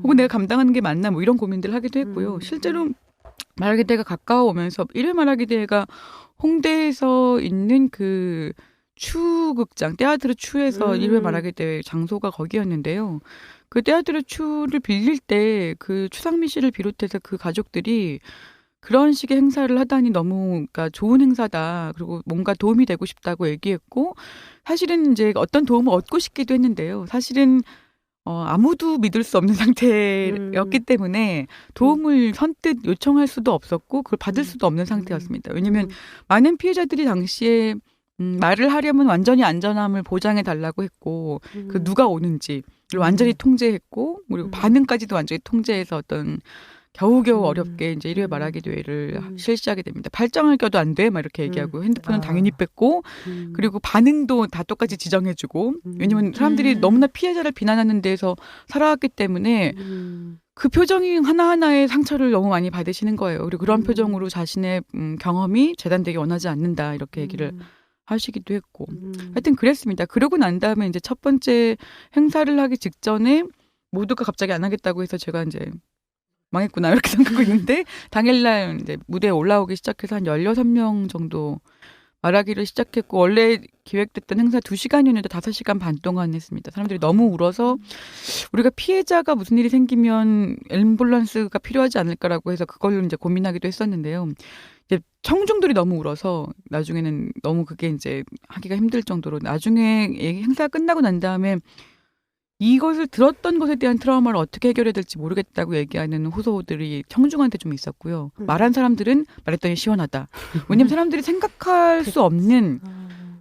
혹은 내가 감당하는 게 맞나? 뭐 이런 고민들을 하기도 했고요. 실제로 말하기 대회가 가까워오면서 1회 말하기 대회가 홍대에서 있는 그 추극장, 떼아드르 추에서 1회 말하기 대회 장소가 거기였는데요. 그 떼아드르 추를 빌릴 때 그 추상미 씨를 비롯해서 그 가족들이 그런 식의 행사를 하다니 너무 그러니까 좋은 행사다. 그리고 뭔가 도움이 되고 싶다고 얘기했고 사실은 이제 어떤 도움을 얻고 싶기도 했는데요. 사실은 아무도 믿을 수 없는 상태였기 때문에 도움을 선뜻 요청할 수도 없었고 그걸 받을 수도 없는 상태였습니다. 왜냐하면 많은 피해자들이 당시에 말을 하려면 완전히 안전함을 보장해 달라고 했고 그 누가 오는지 완전히 통제했고 그리고 반응까지도 완전히 통제해서 어떤 겨우겨우 어렵게 이제 1회 말하기 대회를 실시하게 됩니다. 발장을 껴도 안 돼, 막 이렇게 얘기하고 핸드폰은 당연히 뺐고 그리고 반응도 다 똑같이 지정해주고 왜냐면 사람들이 너무나 피해자를 비난하는 데에서 살아왔기 때문에 그 표정이 하나하나의 상처를 너무 많이 받으시는 거예요. 그리고 그런 표정으로 자신의 경험이 재단되기 원하지 않는다 이렇게 얘기를 하시기도 했고 하여튼 그랬습니다. 그러고 난 다음에 이제 첫 번째 행사를 하기 직전에 모두가 갑자기 안 하겠다고 해서 제가 이제 망했구나 이렇게 생각하고 있는데 당일날 이제 무대에 올라오기 시작해서 한 16명 정도 말하기를 시작했고 원래 기획됐던 행사 2시간이었는데 5시간 반 동안 했습니다. 사람들이 너무 울어서 우리가 피해자가 무슨 일이 생기면 앰뷸런스가 필요하지 않을까라고 해서 그걸 이제 고민하기도 했었는데요. 이제 청중들이 너무 울어서 나중에는 너무 그게 이제 하기가 힘들 정도로 나중에 행사가 끝나고 난 다음에 이것을 들었던 것에 대한 트라우마를 어떻게 해결해야 될지 모르겠다고 얘기하는 호소들이 청중한테 좀 있었고요. 말한 사람들은 말했더니 시원하다. 왜냐하면 사람들이 생각할 수 없는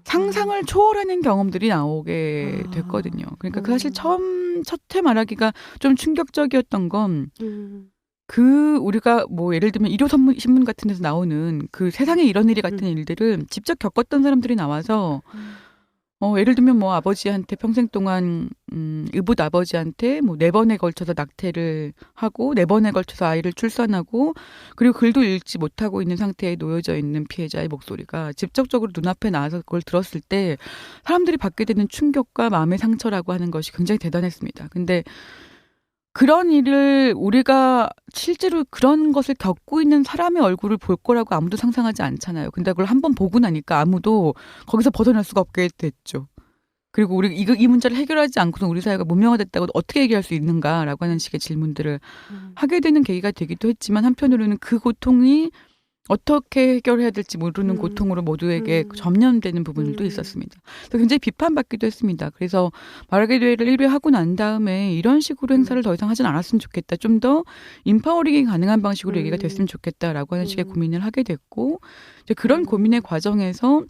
상상을 초월하는 경험들이 나오게 됐거든요. 그러니까 그 사실 첫 회 말하기가 좀 충격적이었던 건 우리가 뭐 예를 들면 일요신문 같은 데서 나오는 그 세상에 이런 일이 같은 일들을 직접 겪었던 사람들이 나와서 예를 들면 뭐 아버지한테 평생 동안 의붓 아버지한테 뭐 4번에 걸쳐서 낙태를 하고 4번에 걸쳐서 아이를 출산하고 그리고 글도 읽지 못하고 있는 상태에 놓여져 있는 피해자의 목소리가 직접적으로 눈앞에 나와서 그걸 들었을 때 사람들이 받게 되는 충격과 마음의 상처라고 하는 것이 굉장히 대단했습니다. 근데 그런 일을 우리가 실제로 그런 것을 겪고 있는 사람의 얼굴을 볼 거라고 아무도 상상하지 않잖아요. 근데 그걸 한번 보고 나니까 아무도 거기서 벗어날 수가 없게 됐죠. 그리고 우리 이 문제를 해결하지 않고서 우리 사회가 문명화됐다고 어떻게 해결할 수 있는가라고 하는 식의 질문들을 하게 되는 계기가 되기도 했지만 한편으로는 그 고통이 어떻게 해결해야 될지 모르는 고통으로 모두에게 전염되는 부분들도 있었습니다. 그래서 굉장히 비판받기도 했습니다. 그래서 말하기 대회를 1회 하고 난 다음에 이런 식으로 행사를 더 이상 하진 않았으면 좋겠다. 좀 더 인파워링이 가능한 방식으로 얘기가 됐으면 좋겠다라고 하는 식의 고민을 하게 됐고 이제 그런 고민의 과정에서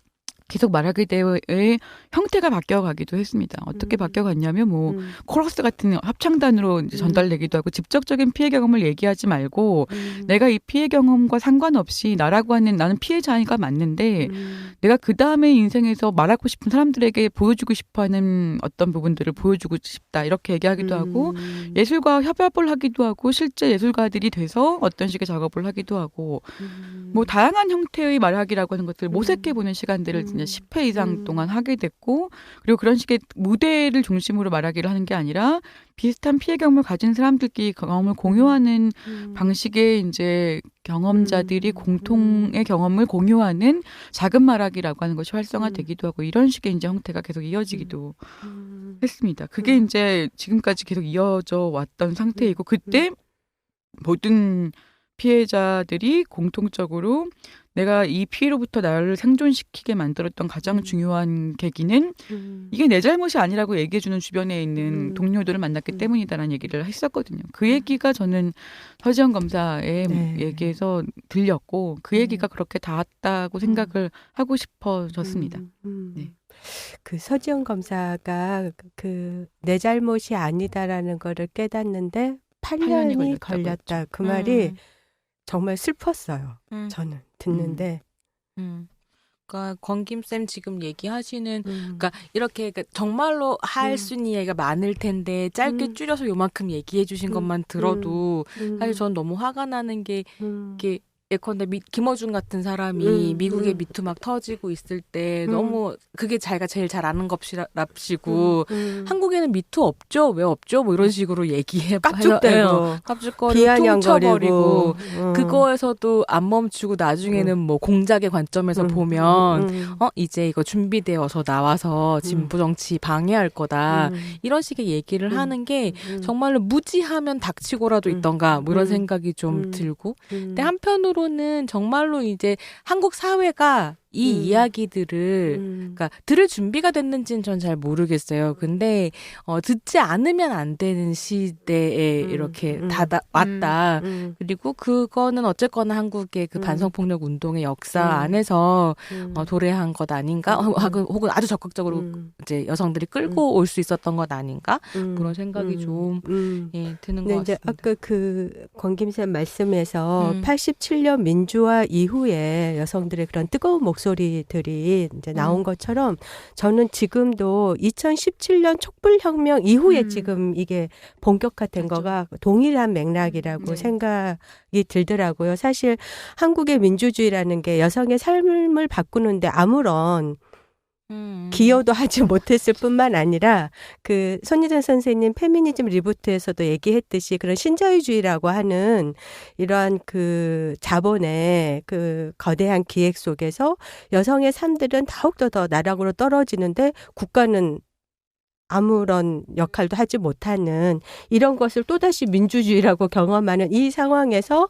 계속 말하기 대회의 형태가 바뀌어가기도 했습니다. 어떻게 바뀌어갔냐면 뭐 코러스 같은 합창단으로 이제 전달되기도 하고 직접적인 피해 경험을 얘기하지 말고 내가 이 피해 경험과 상관없이 나는 피해자가 맞는데 내가 그 다음에 인생에서 말하고 싶은 사람들에게 보여주고 싶어하는 어떤 부분들을 보여주고 싶다 이렇게 얘기하기도 하고 예술과 협업을 하기도 하고 실제 예술가들이 돼서 어떤 식의 작업을 하기도 하고 뭐 다양한 형태의 말하기라고 하는 것들을 모색해보는 시간들을 10회 이상 동안 하게 됐고 그리고 그런 식의 무대를 중심으로 말하기를 하는 게 아니라 비슷한 피해 경험을 가진 사람들끼리 경험을 공유하는 방식의 이제 경험자들이 공통의 경험을 공유하는 작은 말하기라고 하는 것이 활성화되기도 하고 이런 식의 이제 형태가 계속 이어지기도 했습니다. 그게 이제 지금까지 계속 이어져 왔던 상태이고 그때 모든 피해자들이 공통적으로 내가 이 피해로부터 나를 생존시키게 만들었던 가장 중요한 계기는 이게 내 잘못이 아니라고 얘기해주는 주변에 있는 동료들을 만났기 때문이다라는 얘기를 했었거든요. 그 얘기가 저는 서지현 검사의 얘기에서 들렸고 그 얘기가 그렇게 닿았다고 생각을 하고 싶어졌습니다. 네. 그 서지현 검사가 내 잘못이 아니다라는 거를 깨닫는데 8년이 걸렸다. 그 말이 정말 슬펐어요. 저는 듣는데. 그러니까 권김쌤 지금 얘기하시는 그러니까 이렇게 정말로 할 수 있는 얘기가 많을 텐데 짧게 줄여서 요만큼 얘기해 주신 것만 들어도 사실 전 너무 화가 나는 게 이게 예컨대 김어준 같은 사람이 미국의 미투 막 터지고 있을 때 너무 그게 자기가 제일 잘 아는 겁시랍시고 한국에는 미투 없죠? 왜 없죠? 뭐 이런 식으로 얘기해 깝죽대고 깝죽거리고 퉁쳐버리고 그거에서도 안 멈추고 나중에는 뭐 공작의 관점에서 보면 이제 이거 준비되어서 나와서 진보 정치 방해할 거다 이런 식의 얘기를 하는 게 정말로 무지하면 닥치고라도 있던가 뭐 이런 생각이 좀 들고 근데 한편으로 는 정말로 이제 한국 사회가 이 이야기들을 그러니까 들을 준비가 됐는지는 전 잘 모르겠어요. 근데 듣지 않으면 안 되는 시대에 이렇게 왔다. 그리고 그거는 어쨌거나 한국의 그 반성폭력 운동의 역사 안에서 도래한 것 아닌가? 혹은 아주 적극적으로 이제 여성들이 끌고 올 수 있었던 것 아닌가? 그런 생각이 좀 드는 것 같습니다. 아까 그 권김선 말씀에서 87년 민주화 이후에 여성들의 그런 뜨거운 목소리들이 이제 나온 것처럼 저는 지금도 2017년 촛불혁명 이후에 지금 이게 본격화된 거가 동일한 맥락이라고 생각이 들더라고요. 사실 한국의 민주주의라는 게 여성의 삶을 바꾸는데 아무런 기여도 하지 못했을 뿐만 아니라 그 손희정 선생님 페미니즘 리부트에서도 얘기했듯이 그런 신자유주의라고 하는 이러한 그 자본의 그 거대한 기획 속에서 여성의 삶들은 더욱더 더 나락으로 떨어지는데 국가는 아무런 역할도 하지 못하는 이런 것을 또다시 민주주의라고 경험하는 이 상황에서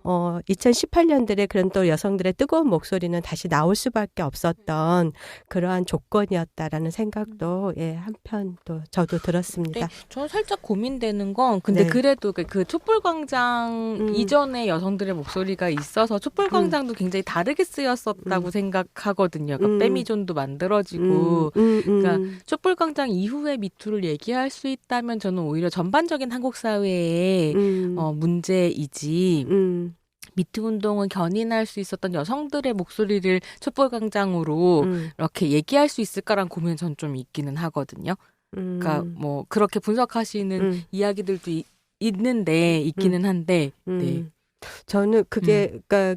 2018년들의 그런 또 여성들의 뜨거운 목소리는 다시 나올 수밖에 없었던 그러한 조건이었다라는 생각도 한편 또 저도 들었습니다. 네, 저는 살짝 고민되는 건 근데 그래도 그 촛불광장 이전에 여성들의 목소리가 있어서 촛불광장도 굉장히 다르게 쓰였었다고 생각하거든요. 그러니까 빼미존도 만들어지고 그러니까 촛불광장 이후에 미투를 얘기할 수 있다면 저는 오히려 전반적인 한국 사회의 문제이지 미투 운동을 견인할 수 있었던 여성들의 목소리를 촛불광장으로 이렇게 얘기할 수 있을까라는 고민은 전 좀 있기는 하거든요. 그러니까 뭐 그렇게 분석하시는 이야기들도 있기는 한데 네. 저는 그게 그러니까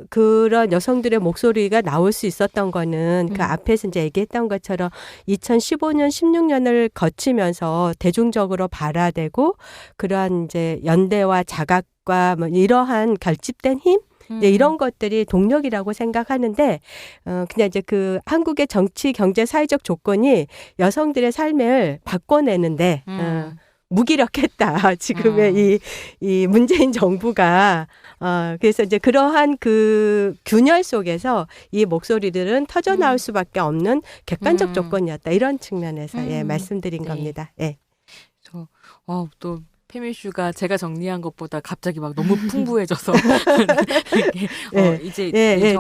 그런 여성들의 목소리가 나올 수 있었던 거는 그 앞에서 이제 얘기했던 것처럼 2015년, 16년을 거치면서 대중적으로 발화되고 그러한 이제 연대와 자각과 뭐 이러한 결집된 힘? 이런 것들이 동력이라고 생각하는데, 그냥 이제 그 한국의 정치, 경제, 사회적 조건이 여성들의 삶을 바꿔내는데, 무기력했다. 지금의 이 문재인 정부가. 그래서 이제 그러한 그 균열 속에서 이 목소리들은 터져나올 수밖에 없는 객관적 조건이었다. 이런 측면에서 말씀드린 겁니다. 예. 또 페미슈가 제가 정리한 것보다 갑자기 막 너무 풍부해져서 이제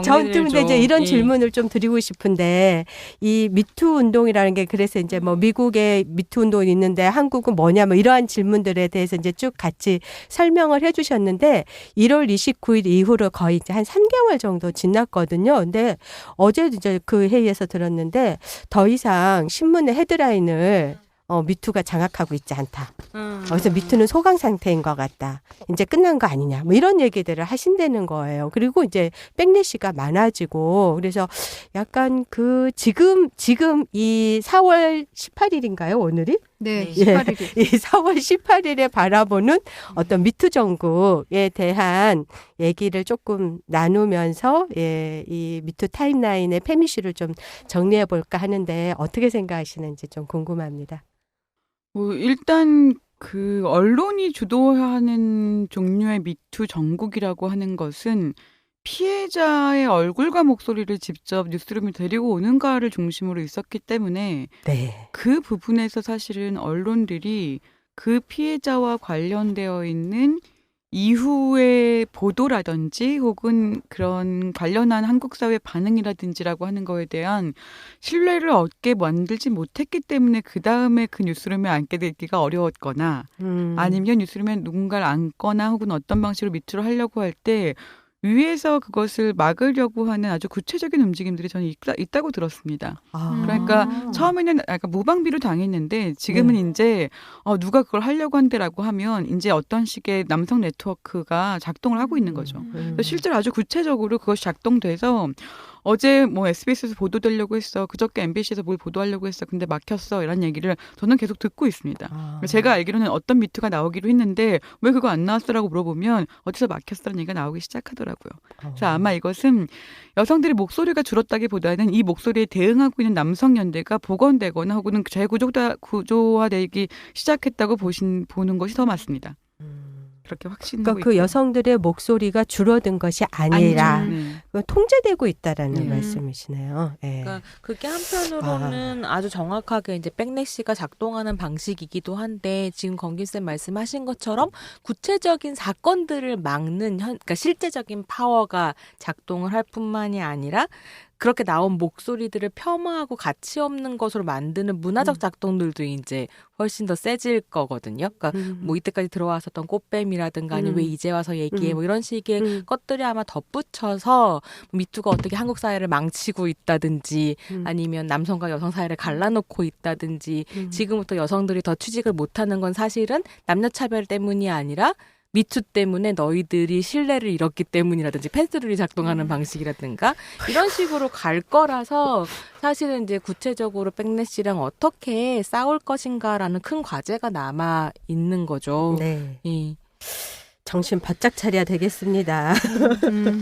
저는 이제 이런 질문을 좀 드리고 싶은데 이 미투 운동이라는 게 그래서 이제 뭐 미국에 미투 운동이 있는데 한국은 뭐냐 뭐 이러한 질문들에 대해서 이제 쭉 같이 설명을 해주셨는데 1월 29일 이후로 거의 이제 한 3개월 정도 지났거든요. 근데 어제 이제 그 회의에서 들었는데 더 이상 신문의 헤드라인을 미투가 장악하고 있지 않다. 그래서 미투는 소강 상태인 것 같다. 이제 끝난 거 아니냐. 뭐 이런 얘기들을 하신다는 거예요. 그리고 이제 백래시가 많아지고 그래서 약간 그 지금 이 4월 18일인가요? 오늘이? 네, 18일이. 이 4월 18일에 바라보는 어떤 미투 정국에 대한 얘기를 조금 나누면서 이 미투 타임라인의 페미슈를 좀 정리해 볼까 하는데 어떻게 생각하시는지 좀 궁금합니다. 일단 그 언론이 주도하는 종류의 미투 정국이라고 하는 것은 피해자의 얼굴과 목소리를 직접 뉴스룸에 데리고 오는가를 중심으로 있었기 때문에 그 부분에서 사실은 언론들이 그 피해자와 관련되어 있는 이후의 보도라든지 혹은 그런 관련한 한국 사회 반응이라든지라고 하는 거에 대한 신뢰를 얻게 만들지 못했기 때문에 그 다음에 그 뉴스룸에 앉게 되기가 어려웠거나 아니면 뉴스룸에 누군가를 앉거나 혹은 어떤 방식으로 미투를 하려고 할 때 위에서 그것을 막으려고 하는 아주 구체적인 움직임들이 저는 있다고 들었습니다. 그러니까 처음에는 약간 무방비로 당했는데 지금은 이제 누가 그걸 하려고 한다라고 하면 이제 어떤 식의 남성 네트워크가 작동을 하고 있는 거죠. 그래서 실제로 아주 구체적으로 그것이 작동돼서 어제 뭐 SBS에서 보도되려고 했어. 그저께 MBC에서 뭘 보도하려고 했어. 근데 막혔어. 이런 얘기를 저는 계속 듣고 있습니다. 제가 알기로는 어떤 미투가 나오기로 했는데 왜 그거 안 나왔어라고 물어보면 어디서 막혔어라는 얘기가 나오기 시작하더라고요. 그래서 아마 이것은 여성들의 목소리가 줄었다기보다는 이 목소리에 대응하고 있는 남성연대가 복원되거나 혹은 재구조화되기 시작했다고 보는 것이 더 맞습니다. 그렇게 확신하고 그러니까 그 있다. 여성들의 목소리가 줄어든 것이 아니라 통제되고 있다라는 네. 말씀이시네요. 예. 그러니까 그게 한편으로는 아주 정확하게 이제 백래시가 작동하는 방식이기도 한데 지금 건기쌤 말씀하신 것처럼 구체적인 사건들을 막는 그러니까 실제적인 파워가 작동을 할 뿐만이 아니라 그렇게 나온 목소리들을 폄하하고 가치 없는 것으로 만드는 문화적 작동들도 이제 훨씬 더 세질 거거든요. 그러니까 뭐 이때까지 들어왔었던 꽃뱀이라든가 아니면 왜 이제 와서 얘기해 뭐 이런 식의 것들이 아마 덧붙여서 미투가 어떻게 한국 사회를 망치고 있다든지 아니면 남성과 여성 사회를 갈라놓고 있다든지 지금부터 여성들이 더 취직을 못하는 건 사실은 남녀차별 때문이 아니라 미투 때문에 너희들이 신뢰를 잃었기 때문이라든지 펜스룰이 작동하는 방식이라든가 이런 식으로 갈 거라서 사실은 이제 구체적으로 백래시랑 어떻게 싸울 것인가라는 큰 과제가 남아 있는 거죠. 네. 예. 정신 바짝 차려야 되겠습니다.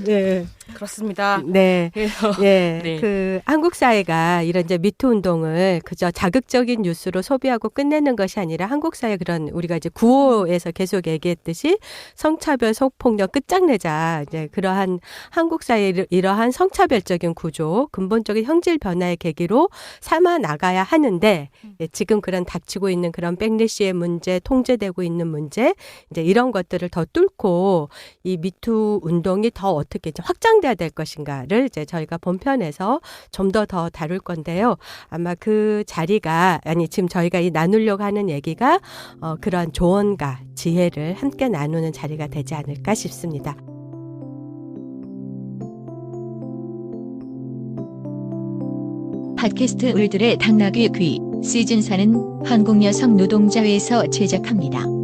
네. 그렇습니다. 네. 그래서 예. 네. 그 한국 사회가 이런 이제 미투 운동을 그저 자극적인 뉴스로 소비하고 끝내는 것이 아니라 한국 사회 그런 우리가 이제 구호에서 계속 얘기했듯이 성차별, 성폭력 끝장내자. 이제 그러한 한국 사회의 이러한 성차별적인 구조, 근본적인 형질 변화의 계기로 삼아 나가야 하는데 예, 지금 그런 닥치고 있는 그런 백래시의 문제, 통제되고 있는 문제, 이제 이런 것들을 더 뚫고 이 미투 운동이 더 어떻게 이제 확장돼야 될 것인가를 이제 저희가 본편에서 좀 더 다룰 건데요. 아마 그 자리가 지금 저희가 이 나누려고 하는 얘기가 그러한 조언과 지혜를 함께 나누는 자리가 되지 않을까 싶습니다. 팟캐스트 울들의 당나귀 귀 시즌 4는 한국여성노동자회에서 제작합니다.